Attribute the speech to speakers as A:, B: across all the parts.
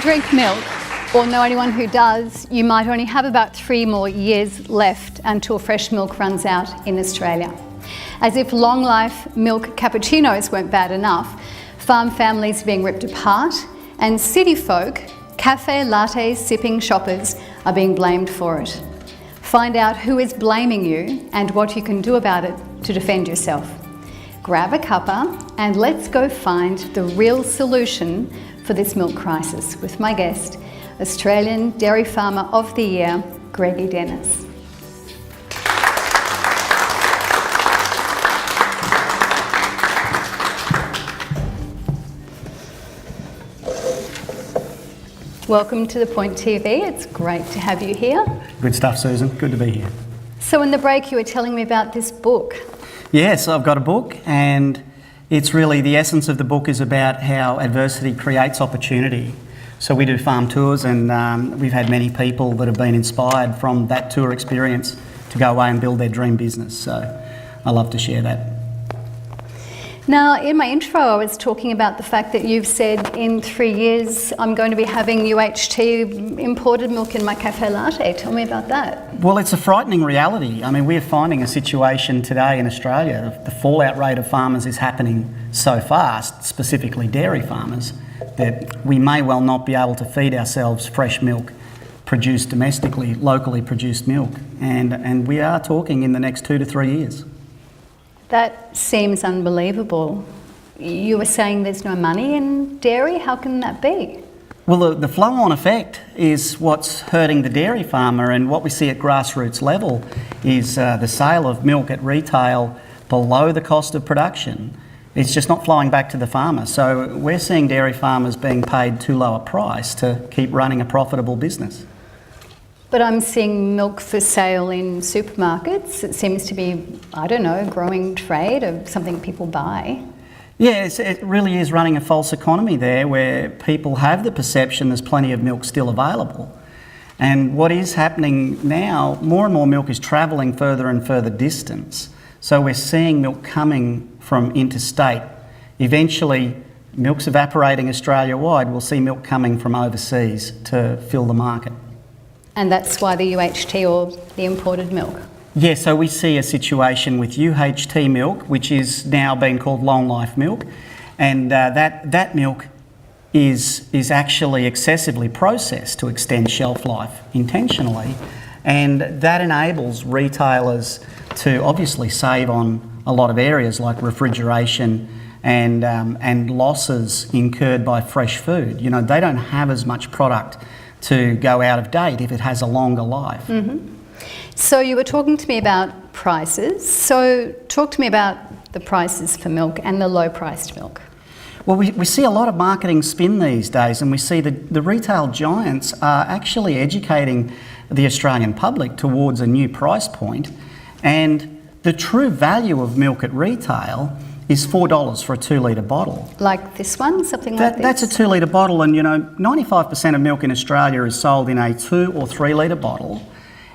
A: drink milk, or know anyone who does, you might only have about 3 more years left until fresh milk runs out in Australia. As if long life milk cappuccinos weren't bad enough, farm families are being ripped apart, and city folk, cafe latte sipping shoppers, are being blamed for it. Find out who is blaming you and what you can do about it to defend yourself. Grab a cuppa and let's go find the real solution for this milk crisis with my guest, Australian Dairy Farmer of the Year, Greggy Dennis. Welcome to The Point TV. It's great to have you here.
B: Good stuff, Susan. Good to be here.
A: So in the break you were telling me about this book.
B: Yes, I've got a book, and it's really the essence of the book is about how adversity creates opportunity. So we do farm tours, and we've had many people that have been inspired from that tour experience to go away and build their dream business. So I love to share that.
A: Now, in my intro, I was talking about the fact that you've said in 3 years I'm going to be having UHT imported milk in my cafe latte. Tell me about that.
B: Well, it's a frightening reality. I mean, we're finding a situation today in Australia, the fallout rate of farmers is happening so fast, specifically dairy farmers, that we may well not be able to feed ourselves fresh milk produced domestically, locally produced milk. And we are talking in the next 2 to 3 years.
A: That seems unbelievable. You were saying there's no money in dairy. How can that be?
B: Well, the flow-on effect is what's hurting the dairy farmer, and what we see at grassroots level is the sale of milk at retail below the cost of production. It's just not flowing back to the farmer. So we're seeing dairy farmers being paid too low a price to keep running a profitable business.
A: But I'm seeing milk for sale in supermarkets. It seems to be, I don't know, a growing trade of something people buy.
B: Yes, it really is running a false economy there where people have the perception there's plenty of milk still available. And what is happening now, more and more milk is travelling further and further distance. So we're seeing milk coming from interstate. Eventually, milk's evaporating Australia-wide. We'll see milk coming from overseas to fill the market.
A: And that's why the UHT, or the imported milk?
B: Yeah, so we see a situation with UHT milk, which is now being called long life milk, and that milk is actually excessively processed to extend shelf life intentionally, and that enables retailers to obviously save on a lot of areas like refrigeration and losses incurred by fresh food. You know, they don't have as much product to go out of date if it has a longer life.
A: Mm-hmm. So you were talking to me about prices. So talk to me about the prices for milk and the low-priced milk.
B: Well, we see a lot of marketing spin these days, and we see the retail giants are actually educating the Australian public towards a new price point, and the true value of milk at retail is $4 for a 2 litre bottle.
A: Like this one, something like this?
B: That's a 2 litre bottle, and 95% of milk in Australia is sold in a 2 or 3 litre bottle,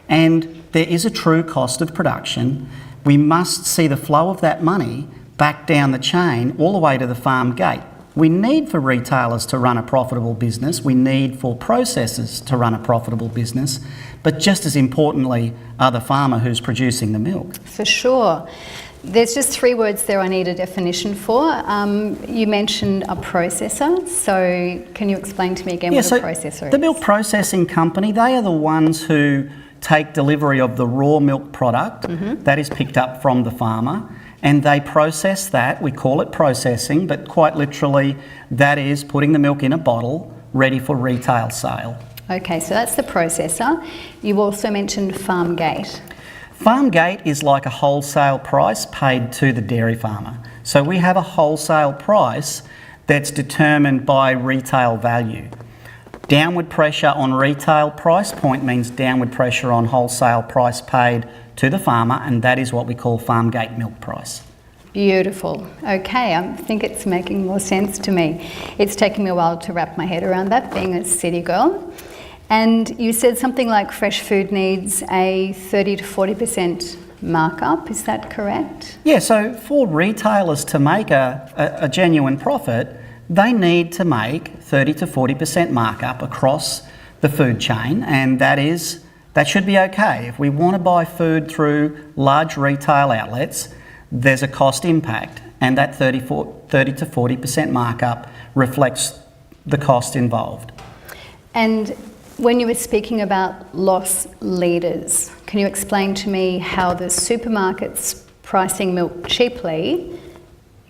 B: and there is a true cost of production. We must see the flow of that money back down the chain all the way to the farm gate. We need for retailers to run a profitable business, we need for processors to run a profitable business, but just as importantly are the farmer who's producing the milk.
A: For sure. There's just 3 words there I need a definition for. You mentioned a processor, so can you explain to me again what a processor is?
B: The milk processing company, they are the ones who take delivery of the raw milk product that is picked up from the farmer, and they process that. We call it processing, but quite literally that is putting the milk in a bottle ready for retail sale.
A: Okay, so that's the processor. You also mentioned farm gate.
B: Farm gate is like a wholesale price paid to the dairy farmer. So we have a wholesale price that's determined by retail value. Downward pressure on retail price point means downward pressure on wholesale price paid to the farmer, and that is what we call farm gate milk price.
A: Beautiful. Okay, I think it's making more sense to me. It's taken me a while to wrap my head around that, being a city girl. And you said something like fresh food needs a 30 to 40% markup, is that correct?
B: Yeah, so for retailers to make a genuine profit, they need to make 30 to 40% markup across the food chain, and that should be okay. If we want to buy food through large retail outlets, there's a cost impact, and that 30 to 40% markup reflects the cost involved.
A: And when you were speaking about loss leaders, can you explain to me how the supermarkets pricing milk cheaply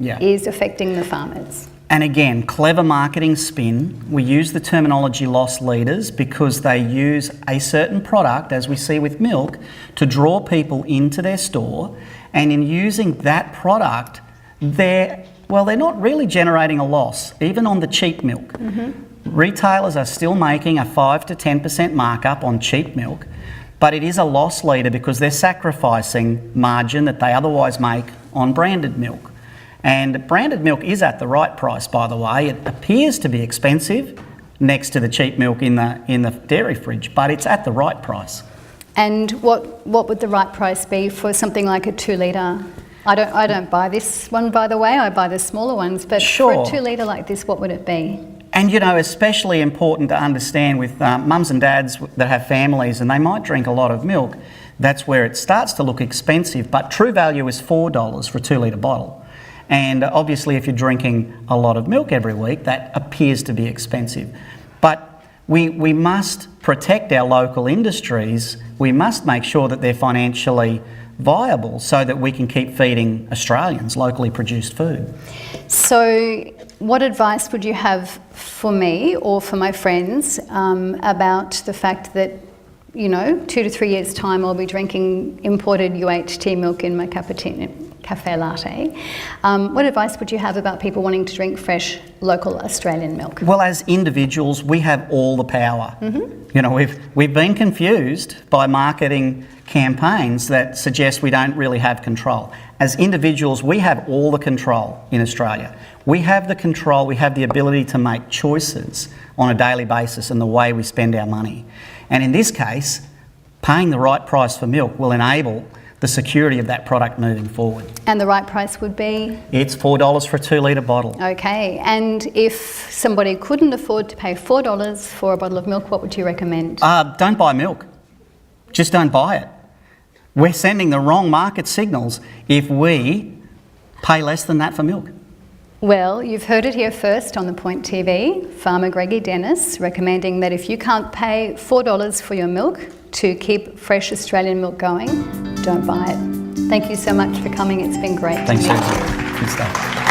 A: is affecting the farmers?
B: And again, clever marketing spin. We use the terminology loss leaders because they use a certain product, as we see with milk, to draw people into their store. And in using that product, they're not really generating a loss, even on the cheap milk. Retailers are still making a 5 to 10% markup on cheap milk, but it is a loss leader because they're sacrificing margin that they otherwise make on branded milk. And branded milk is at the right price, by the way. It appears to be expensive next to the cheap milk in the dairy fridge, but it's at the right price.
A: And what would the right price be for something like a 2 litre? I don't buy this one, by the way. I buy the smaller ones, but for a 2 litre like this, what would it be?
B: And you know, especially important to understand with mums and dads that have families and they might drink a lot of milk, that's where it starts to look expensive. But true value is $4 for a 2 litre bottle. And obviously, if you're drinking a lot of milk every week, that appears to be expensive. But we must protect our local industries. We must make sure that they're financially viable so that we can keep feeding Australians locally produced food.
A: So what advice would you have for me or for my friends about the fact that, 2 to 3 years' time I'll be drinking imported UHT milk in my cafe latte? What advice would you have about people wanting to drink fresh, local Australian milk?
B: Well, as individuals, we have all the power. We've been confused by marketing campaigns that suggest we don't really have control. As individuals, we have all the control in Australia. We have the control, we have the ability to make choices on a daily basis in the way we spend our money. And in this case, paying the right price for milk will enable the security of that product moving forward.
A: And the right price would be?
B: It's $4 for a 2 litre bottle.
A: Okay, and if somebody couldn't afford to pay $4 for a bottle of milk, what would you recommend?
B: Don't buy milk. Just don't buy it. We're sending the wrong market signals if we pay less than that for milk.
A: Well, you've heard it here first on The Point TV. Farmer Greggy Dennis recommending that if you can't pay $4 for your milk to keep fresh Australian milk going, don't buy it. Thank you so much for coming. It's been great.
B: Thanks, Susan. Good stuff.